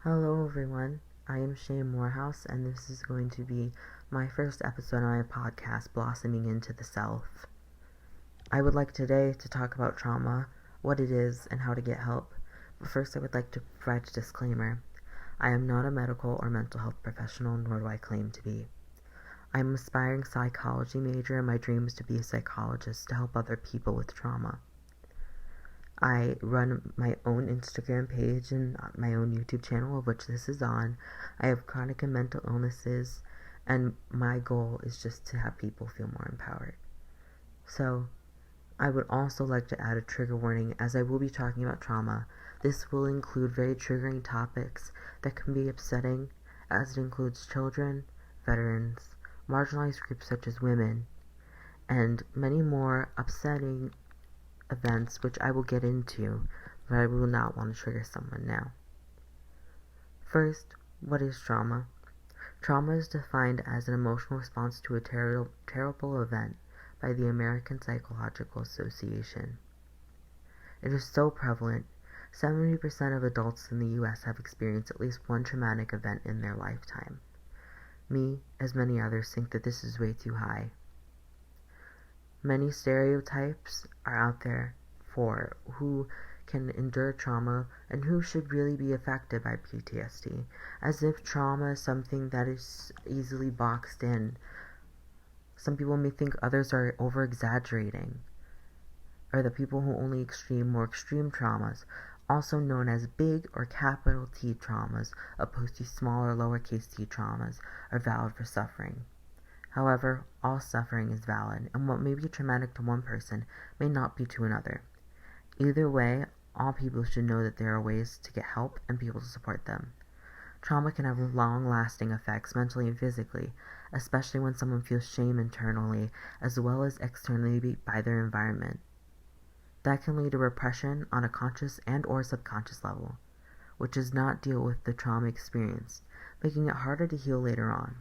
Hello everyone, I am Shay Morehouse and this is going to be my first episode on my podcast, Blossoming into the Self. I would like today to talk about trauma, what it is, and how to get help. But first I would like to provide a disclaimer. I am not a medical or mental health professional, nor do I claim to be. I am an aspiring psychology major and my dream is to be a psychologist to help other people with trauma. I run my own Instagram page and my own YouTube channel, of which this is on. I have chronic and mental illnesses, and my goal is just to have people feel more empowered. So, I would also like to add a trigger warning as I will be talking about trauma. This will include very triggering topics that can be upsetting, as it includes children, veterans, marginalized groups such as women, and many more upsetting events which I will get into, but I will not want to trigger someone now. First, what is trauma? Trauma is defined as an emotional response to a terrible event by the American Psychological Association. It is so prevalent, 70% of adults in the US have experienced at least one traumatic event in their lifetime. Me, as many others, think that this is way too high. Many stereotypes are out there for who can endure trauma and who should really be affected by PTSD, as if trauma is something that is easily boxed in. Some people may think others are over-exaggerating, or the people who only more extreme traumas, also known as big or capital T traumas, opposed to small or lowercase t traumas, are valid for suffering. However, all suffering is valid, and what may be traumatic to one person may not be to another. Either way, all people should know that there are ways to get help and people to support them. Trauma can have long-lasting effects mentally and physically, especially when someone feels shame internally as well as externally by their environment. That can lead to repression on a conscious and or subconscious level, which does not deal with the trauma experienced, making it harder to heal later on.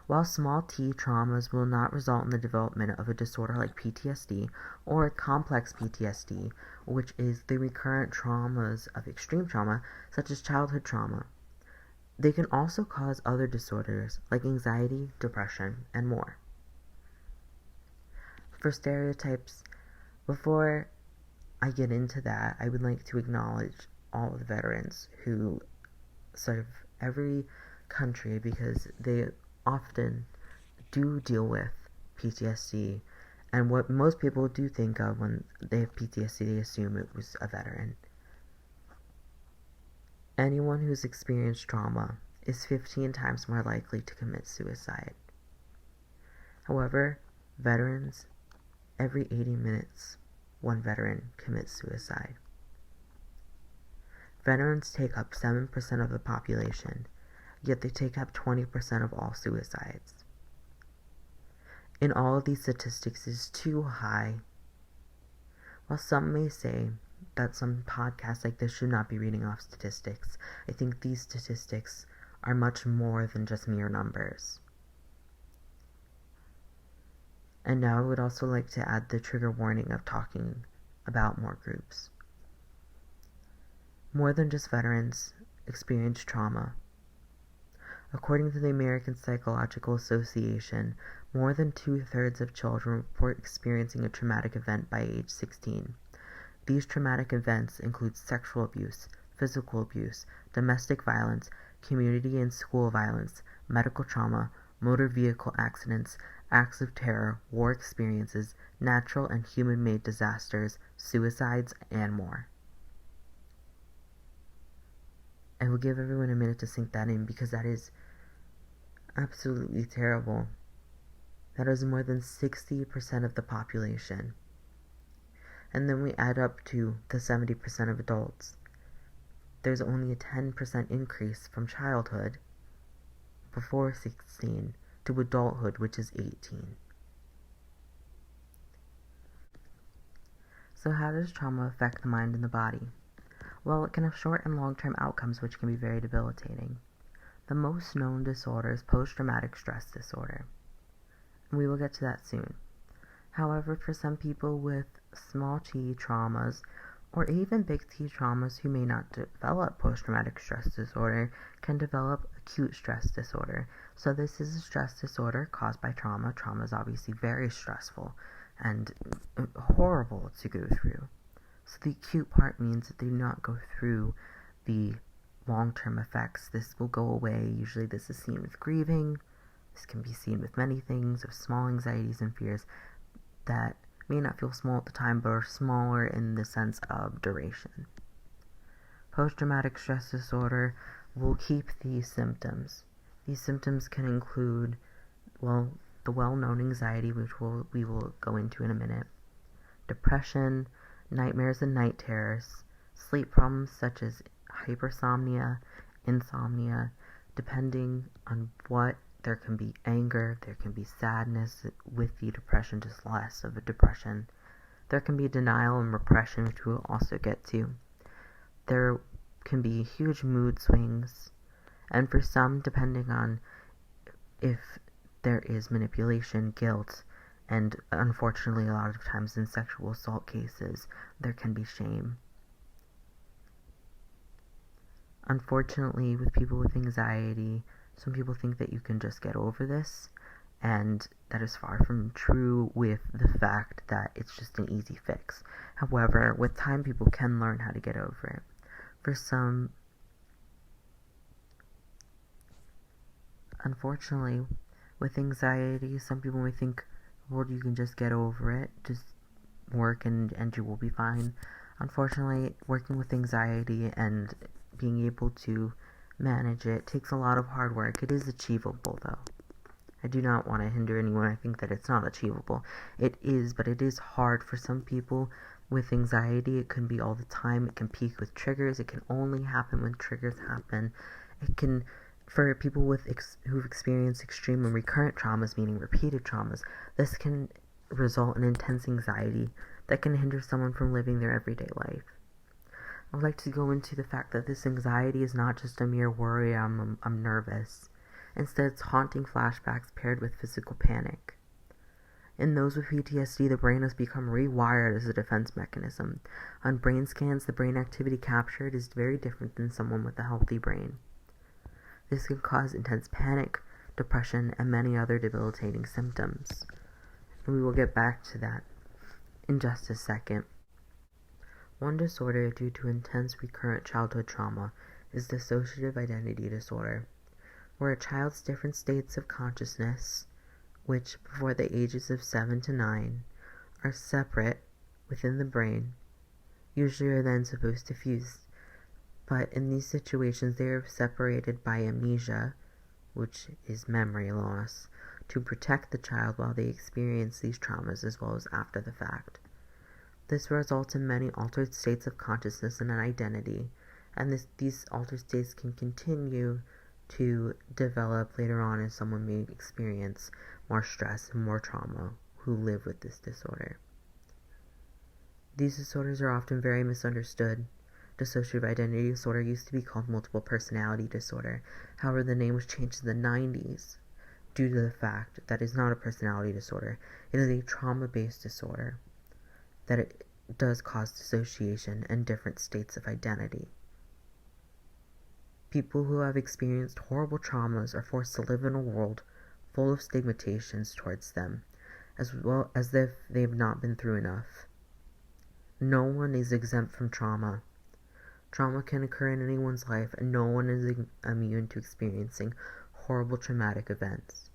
While small t traumas will not result in the development of a disorder like PTSD or complex PTSD, which is the recurrent traumas of extreme trauma, such as childhood trauma, they can also cause other disorders like anxiety, depression, and more. For stereotypes, before I get into that, I would like to acknowledge all of the veterans who serve every country because they often do deal with PTSD, and what most people do think of when they have PTSD, they assume it was a veteran. Anyone who's experienced trauma is 15 times more likely to commit suicide. However, veterans, every 80 minutes, one veteran commits suicide. Veterans take up 7% of the population, yet they take up 20% of all suicides. In all of these statistics is too high. While some may say that some podcasts like this should not be reading off statistics, I think these statistics are much more than just mere numbers. And now I would also like to add the trigger warning of talking about more groups. More than just veterans experience trauma. According to the American Psychological Association, more than 2/3 of children report experiencing a traumatic event by age 16. These traumatic events include sexual abuse, physical abuse, domestic violence, community and school violence, medical trauma, motor vehicle accidents, acts of terror, war experiences, natural and human-made disasters, suicides, and more. I will give everyone a minute to sink that in because that is absolutely terrible. That is more than 60% of the population. And then we add up to the 70% of adults. There's only a 10% increase from childhood, before 16, to adulthood, which is 18. So how does trauma affect the mind and the body? Well, it can have short and long-term outcomes which can be very debilitating. The most known disorder is post-traumatic stress disorder. We will get to that soon. However, for some people with small t traumas or even big T traumas who may not develop post-traumatic stress disorder can develop acute stress disorder. So this is a stress disorder caused by trauma. Trauma is obviously very stressful and horrible to go through. So the acute part means that they do not go through the long-term effects. This will go away. Usually this is seen with grieving. This can be seen with many things, of small anxieties and fears that may not feel small at the time, but are smaller in the sense of duration. Post-traumatic stress disorder will keep these symptoms. These symptoms can include, the well-known anxiety, which we will go into in a minute, depression, nightmares and night terrors, sleep problems such as hypersomnia, insomnia, depending on what. There can be anger, there can be sadness with the depression, just less of a depression. There can be denial and repression, which we'll also get to. There can be huge mood swings, and for some, depending on if there is manipulation, guilt, and unfortunately a lot of times in sexual assault cases, there can be shame. Unfortunately, with people with anxiety, some people think that you can just get over this, and that is far from true with the fact that it's just an easy fix. However, with time, people can learn how to get over it. For some, unfortunately, with anxiety, some people may think, well, you can just get over it, just work and you will be fine. Unfortunately, working with anxiety and being able to manage it takes a lot of hard work. It is achievable, though. I do not want to hinder anyone. I think that it's not achievable. It is, but it is hard for some people with anxiety. It can be all the time. It can peak with triggers. It can only happen when triggers happen. It can, for people who've experienced extreme and recurrent traumas, meaning repeated traumas, this can result in intense anxiety that can hinder someone from living their everyday life. I would like to go into the fact that this anxiety is not just a mere worry, I'm nervous. Instead, it's haunting flashbacks paired with physical panic. In those with PTSD, the brain has become rewired as a defense mechanism. On brain scans, the brain activity captured is very different than someone with a healthy brain. This can cause intense panic, depression, and many other debilitating symptoms. And we will get back to that in just a second. One disorder due to intense recurrent childhood trauma is dissociative identity disorder, where a child's different states of consciousness, which before the ages of 7 to 9, are separate within the brain, usually are then supposed to fuse. But in these situations, they are separated by amnesia, which is memory loss, to protect the child while they experience these traumas as well as after the fact. This results in many altered states of consciousness and an identity, and these altered states can continue to develop later on as someone may experience more stress and more trauma who live with this disorder. These disorders are often very misunderstood. Dissociative identity disorder used to be called multiple personality disorder. However, the name was changed in the 90s due to the fact that it's not a personality disorder. It is a trauma-based disorder, that it does cause dissociation and different states of identity. People who have experienced horrible traumas are forced to live in a world full of stigmatizations towards them, as well as if they have not been through enough. No one is exempt from trauma. Trauma can occur in anyone's life, and no one is immune to experiencing horrible traumatic events.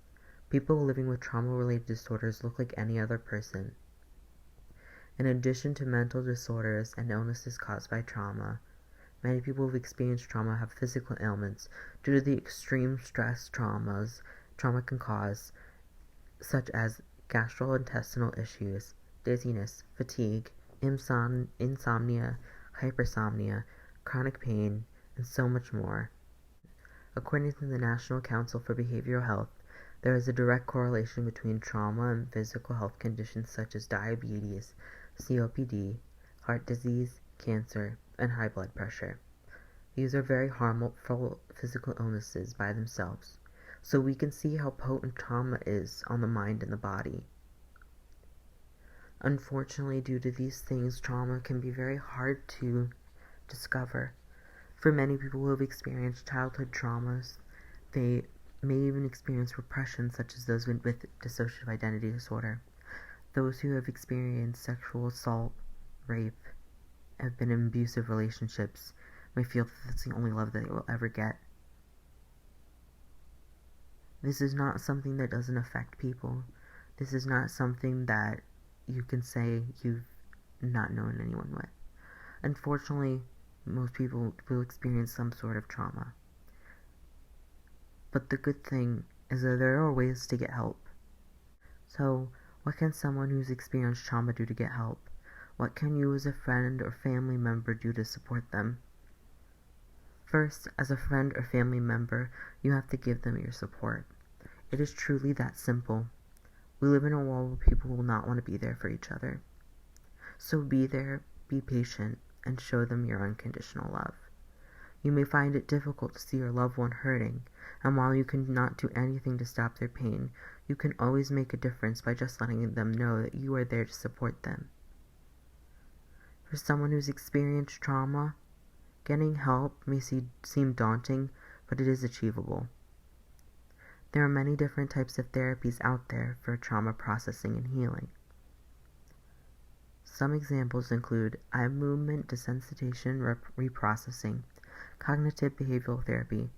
People living with trauma-related disorders look like any other person. In addition to mental disorders and illnesses caused by trauma, many people who've experienced trauma have physical ailments due to the extreme stress trauma can cause, such as gastrointestinal issues, dizziness, fatigue, insomnia, hypersomnia, chronic pain, and so much more. According to the National Council for Behavioral Health, there is a direct correlation between trauma and physical health conditions such as diabetes, COPD, heart disease, cancer, and high blood pressure. These are very harmful physical illnesses by themselves, so we can see how potent trauma is on the mind and the body. Unfortunately, due to these things, trauma can be very hard to discover. For many people who have experienced childhood traumas, they may even experience repression, such as those with dissociative identity disorder. Those who have experienced sexual assault, rape, have been in abusive relationships, may feel that that's the only love that they will ever get. This is not something that doesn't affect people. This is not something that you can say you've not known anyone with. Unfortunately, most people will experience some sort of trauma. But the good thing is that there are ways to get help. So, what can someone who's experienced trauma do to get help? What can you as a friend or family member do to support them? First, as a friend or family member, you have to give them your support. It is truly that simple. We live in a world where people will not want to be there for each other. So be there, be patient, and show them your unconditional love. You may find it difficult to see your loved one hurting, and while you cannot do anything to stop their pain, you can always make a difference by just letting them know that you are there to support them. For someone who's experienced trauma, getting help may seem daunting, but it is achievable. There are many different types of therapies out there for trauma processing and healing. Some examples include eye movement desensitization reprocessing, cognitive behavioral therapy,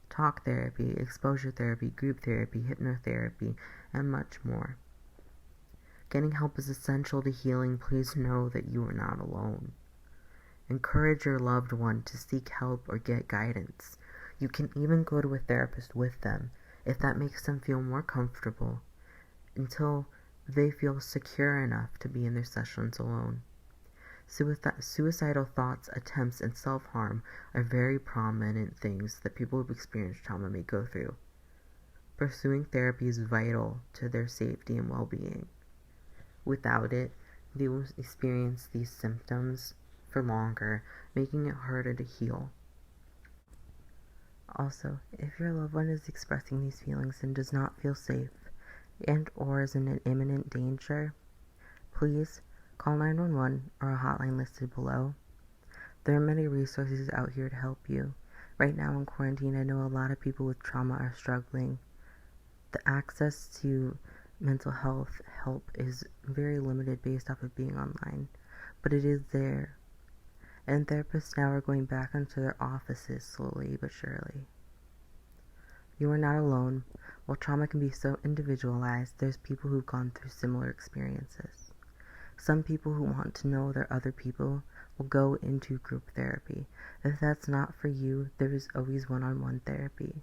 talk therapy, exposure therapy, group therapy, hypnotherapy, and much more. Getting help is essential to healing. Please know that you are not alone. Encourage your loved one to seek help or get guidance. You can even go to a therapist with them if that makes them feel more comfortable, until they feel secure enough to be in their sessions alone. Suicidal thoughts, attempts, and self-harm are very prominent things that people who have experienced trauma may go through. Pursuing therapy is vital to their safety and well-being. Without it, they will experience these symptoms for longer, making it harder to heal. Also, if your loved one is expressing these feelings and does not feel safe and or is in an imminent danger, please call 911 or a hotline listed below. There are many resources out here to help you. Right now in quarantine, I know a lot of people with trauma are struggling. The access to mental health help is very limited based off of being online, but it is there. And therapists now are going back into their offices slowly but surely. You are not alone. While trauma can be so individualized, there's people who've gone through similar experiences. Some people who want to know their other people will go into group therapy. If that's not for you, there is always one-on-one therapy.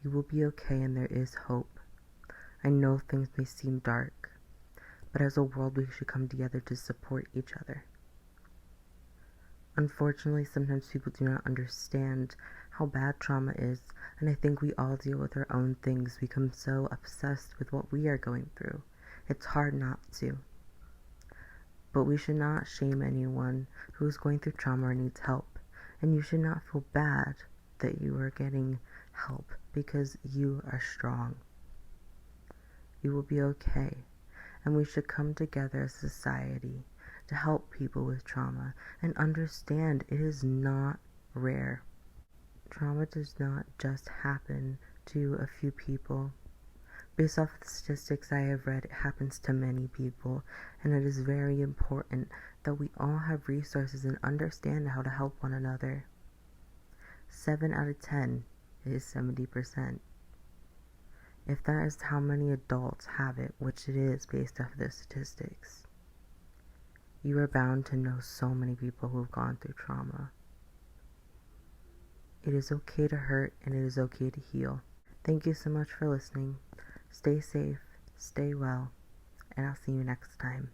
You will be okay and there is hope. I know things may seem dark, but as a world we should come together to support each other. Unfortunately, sometimes people do not understand how bad trauma is, and I think we all deal with our own things, become so obsessed with what we are going through. It's hard not to. But we should not shame anyone who is going through trauma or needs help, and you should not feel bad that you are getting help, because you are strong. You will be okay, and we should come together as a society to help people with trauma and understand it is not rare. Trauma does not just happen to a few people. Based off of the statistics I have read, it happens to many people, and it is very important that we all have resources and understand how to help one another. 7 out of 10 is 70%. If that is how many adults have it, which it is based off of the statistics, you are bound to know so many people who have gone through trauma. It is okay to hurt, and it is okay to heal. Thank you so much for listening. Stay safe, stay well, and I'll see you next time.